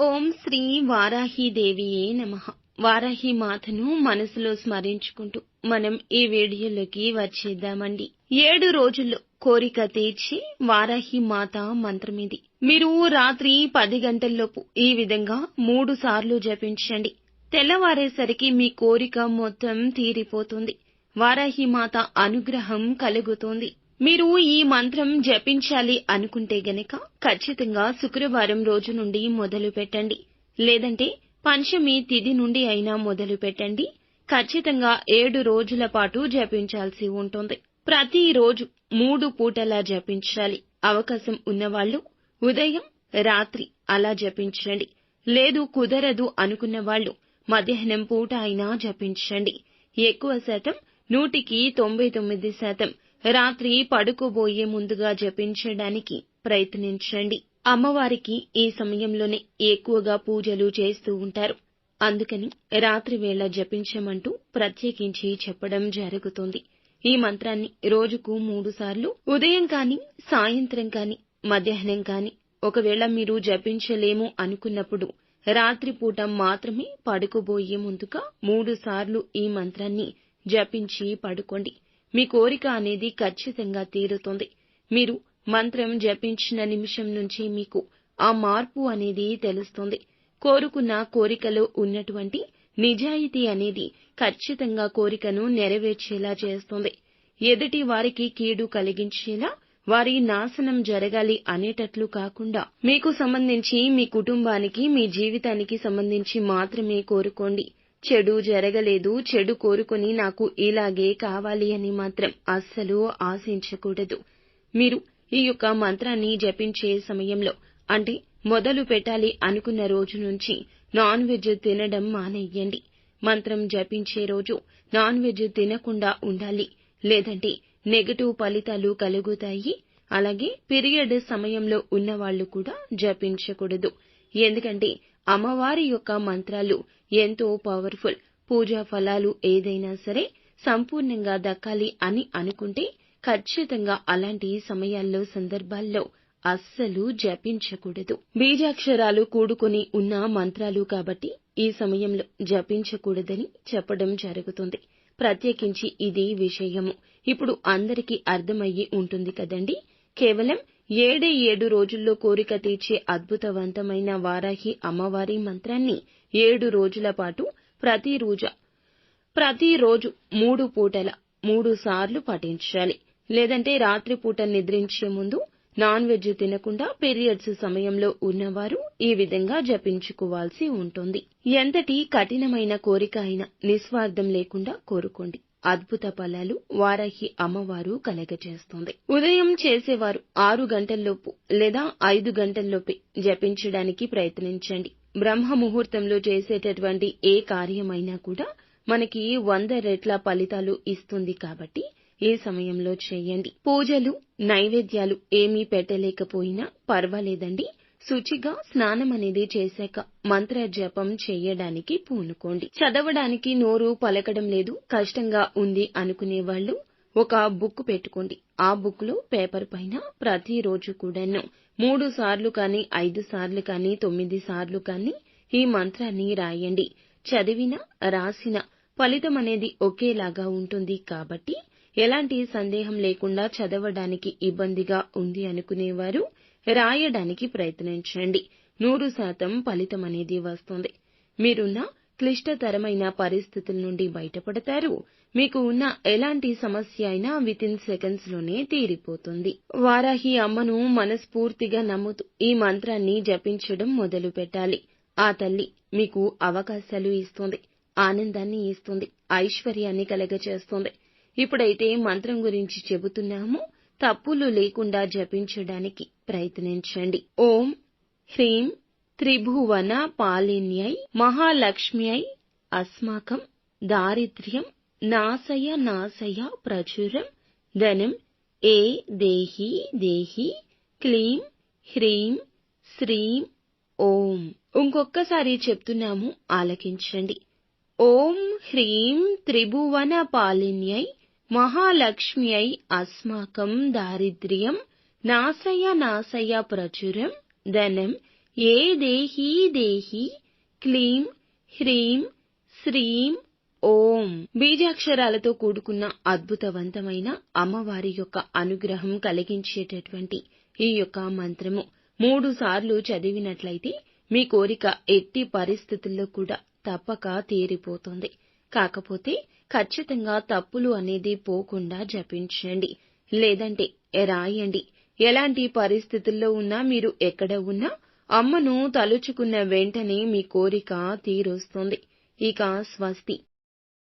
ఓం శ్రీ వారాహీదేవియే నమః. వారాహి మాతను మనసులో స్మరించుకుంటూ మనం ఈ వీడియోలోకి వచ్చేద్దామండి. 7 రోజుల్లో కోరిక తీర్చి వారాహి మాత మంత్రమిది. మీరు రాత్రి 10 గంటల్లోపు ఈ విధంగా 3 సార్లు జపించండి. తెల్లవారేసరికి మీ కోరిక మొత్తం తీరిపోతుంది. వారాహి మాత అనుగ్రహం కలుగుతుంది. మీరు ఈ మంత్రం జపించాలి అనుకుంటే గనక ఖచ్చితంగా శుక్రవారం రోజు నుండి మొదలు పెట్టండి. లేదంటే పంచమి తిథి నుండి అయినా మొదలు పెట్టండి. ఖచ్చితంగా 7 రోజుల పాటు జపించాల్సి ఉంటుంది. ప్రతి రోజు 3 పూటలా జపించాలి. అవకాశం ఉన్నవాళ్లు ఉదయం, రాత్రి అలా జపించండి. లేదు కుదరదు అనుకున్న వాళ్ళు మధ్యాహ్నం పూట అయినా జపించండి. ఎక్కువ శాతం 100కి 99% రాత్రి పడుకోబోయే ముందుగా జపించడానికి ప్రయత్నించండి. అమ్మవారికి ఈ సమయంలోనే ఎక్కువగా పూజలు చేస్తూ ఉంటారు. అందుకని రాత్రి వేళ జపించమంటూ ప్రత్యేకించి చెప్పడం జరుగుతుంది. ఈ మంత్రాన్ని రోజుకు 3 సార్లు ఉదయం కానీ, సాయంత్రం కానీ, మధ్యాహ్నం కానీ, ఒకవేళ మీరు జపించలేము అనుకున్నప్పుడు రాత్రిపూట మాత్రమే పడుకోబోయే ముందుగా 3 సార్లు ఈ మంత్రాన్ని జపించి పడుకోండి. మీ కోరిక అనేది ఖచ్చితంగా తీరుతుంది. మీరు మంత్రం జపించిన నిమిషం నుంచి మీకు ఆ మార్పు అనేది తెలుస్తుంది. కోరుకున్న కోరికలో ఉన్నటువంటి నిజాయితీ అనేది ఖచ్చితంగా కోరికను నెరవేర్చేలా చేస్తుంది. ఎదుటి వారికి కీడు కలిగించేలా, వారి నాశనం జరగాలి అనేటట్లు కాకుండా మీకు సంబంధించి, మీ కుటుంబానికి, మీ జీవితానికి సంబంధించి మాత్రమే కోరుకోండి. చెడు జరగలేదు, చెడు కోరుకొని నాకు ఇలాగే కావాలి అని మాత్రం అస్సలు ఆశించకూడదు. మీరు ఈ యొక్క మంత్రాన్ని జపించే సమయంలో, అంటే మొదలు పెట్టాలి అనుకున్న రోజు నుంచి నాన్ వెజ్ తినడం మానేయండి. మంత్రం జపించే రోజు నాన్ వెజ్ తినకుండా ఉండాలి. లేదంటే నెగటివ్ ఫలితాలు కలుగుతాయి. అలాగే పీరియడ్ సమయంలో ఉన్నవాళ్లు కూడా జపించకూడదు. ఎందుకంటే అమ్మవారి యొక్క మంత్రాలు ఎంతో పవర్ఫుల్. పూజా ఫలాలు ఏదైనా సరే సంపూర్ణంగా దక్కాలి అని అనుకుంటే ఖచ్చితంగా అలాంటి సమయాల్లో, సందర్భాల్లో అస్సలు జపించకూడదు. బీజాక్షరాలు కూడుకుని ఉన్న మంత్రాలు కాబట్టి ఈ సమయంలో జపించకూడదని చెప్పడం జరుగుతుంది. ప్రత్యేకించి ఇది విషయము ఇప్పుడు అందరికీ అర్థమయ్యి ఉంటుంది కదండి. కేవలం 7 రోజుల్లో కోరిక తీర్చే అద్భుతవంతమైన వారాహి అమ్మవారి మంత్రాన్ని 7 రోజుల పాటు ప్రతిరోజు 3 పూటల 3 సార్లు పఠించాలి. లేదంటే రాత్రిపూట నిద్రించే ముందు నాన్ వెజ్ తినకుండా పీరియడ్స్ సమయంలో ఉన్నవారు ఈ విధంగా జపించుకోవాల్సి ఉంటుంది. ఎంతటి కఠినమైన కోరిక అయినా నిస్వార్థం లేకుండా కోరుకోండి. అద్భుత ఫలాలు వారాహి అమ్మవారు కలగజేస్తుంది. ఉదయం చేసేవారు 6 గంటల్లోపు లేదా 5 గంటల్లోపే జపించడానికి ప్రయత్నించండి. బ్రహ్మ ముహూర్తంలో చేసేటటువంటి ఏ కార్యమైనా కూడా మనకి 100 రెట్ల ఫలితాలు ఇస్తుంది కాబట్టి ఈ సమయంలో చేయండి. పూజలు, నైవేద్యాలు ఏమీ పెట్టలేకపోయినా పర్వాలేదండి. శుచిగా స్నానం అనేది చేశాక మంత్ర జపం చేయడానికి పూనుకోండి. చదవడానికి నోరు పలకడం లేదు, కష్టంగా ఉంది అనుకునేవాళ్లు ఒక బుక్ పెట్టుకోండి. ఆ బుక్ లో పేపర్ పైన ప్రతిరోజు కూడాను 3 సార్లు కానీ, 5 సార్లు కానీ, 9 సార్లు కానీ ఈ మంత్రాన్ని రాయండి. చదివిన, రాసిన ఫలితం అనేది ఒకేలాగా ఉంటుంది కాబట్టి ఎలాంటి సందేహం లేకుండా చదవడానికి ఇబ్బందిగా ఉంది అనుకునేవారు రాయడానికి ప్రయత్నించండి. 100% ఫలితం అనేది వస్తుంది. మీరున్న క్లిష్టతరమైన పరిస్థితుల నుండి బయటపడతారు. మీకు ఉన్న ఎలాంటి సమస్య అయినా వితిన్ సెకండ్స్ లోనే తీరిపోతుంది. వారాహి అమ్మను మనస్ఫూర్తిగా నమ్ముతూ ఈ మంత్రాన్ని జపించడం మొదలు పెట్టాలి. ఆ తల్లి మీకు అవకాశాలు ఇస్తుంది, ఆనందాన్ని ఇస్తుంది, ఐశ్వర్యాన్ని కలగచేస్తుంది. ఇప్పుడైతే మంత్రం గురించి చెబుతున్నాము, తప్పులు లేకుండా జపించడానికి ప్రయత్నించండి. ఓం హ్రీం త్రిభువన పాలిన్యై మహాలక్ష్మ్యై అస్మాకం దారిద్ర్యం నాశయ ప్రచురం ధనం ఏ దేహి దేహి క్లీం హ్రీం శ్రీం ఓం. ఇంకొక్కసారి చెప్తున్నాము, ఆలకించండి. ఓం హ్రీం త్రిభువన పాలిన్యై మహాలక్ష్మ్యై అస్మాకం దారిద్ర్యం నాశయ ప్రచురం ధనం ఏ దేహీ దేహి క్లీం హ్రీం శ్రీం ఓం. బీజాక్షరాలతో కూడుకున్న అద్భుతవంతమైన అమ్మవారి యొక్క అనుగ్రహం కలిగించేటటువంటి ఈ యొక్క మంత్రము 3 సార్లు చదివినట్లయితే మీ కోరిక ఎట్టి పరిస్థితుల్లో కూడా తప్పక తీరిపోతుంది. కాకపోతే ఖచ్చితంగా తప్పులు అనేది పోకుండా జపించండి, లేదంటే రాయండి. ఎలాంటి పరిస్థితుల్లో ఉన్నా, మీరు ఎక్కడ ఉన్నా అమ్మను తలుచుకున్న వెంటనే మీ కోరిక తీరుస్తుంది. ఇక స్వస్తి.